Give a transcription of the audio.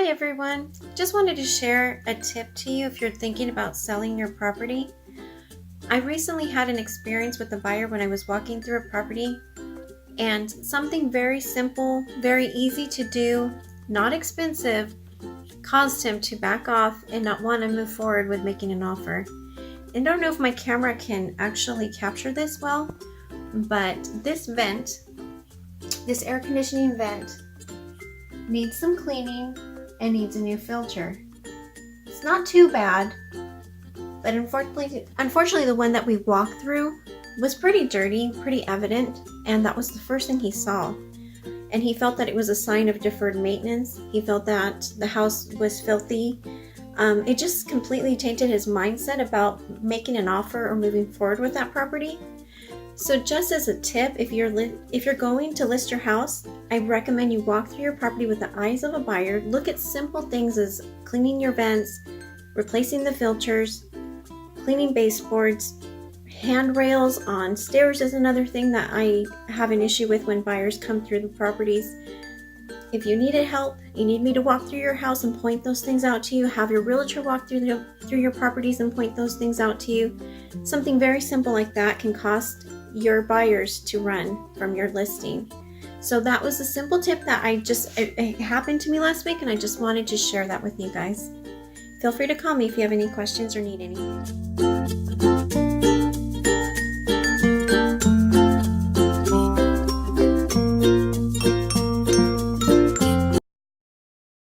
Hi everyone, just wanted to share a tip to you if you're thinking about selling your property. I recently had an experience with a buyer when I was walking through a property, and something very simple, very easy to do, not expensive, caused him to back off and not want to move forward with making an offer. And I don't know if my camera can actually capture this well, but this air conditioning vent needs some cleaning and needs a new filter. It's not too bad, but unfortunately the one that we walked through was pretty dirty, pretty evident, and that was the first thing he saw. And he felt that it was a sign of deferred maintenance. He felt that the house was filthy. It just completely tainted his mindset about making an offer or moving forward with that property. So just as a tip, if you're going to list your house, I recommend you walk through your property with the eyes of a buyer. Look at simple things as cleaning your vents, replacing the filters, cleaning baseboards. Handrails on stairs is another thing that I have an issue with when buyers come through the properties. If you needed help, you need me to walk through your house and point those things out to you, have your realtor walk through your properties and point those things out to you. Something very simple like that can cost your buyers to run from your listing. So that was a simple tip that it happened to me last week, and I just wanted to share that with you guys. Feel free to call me if you have any questions or need anything.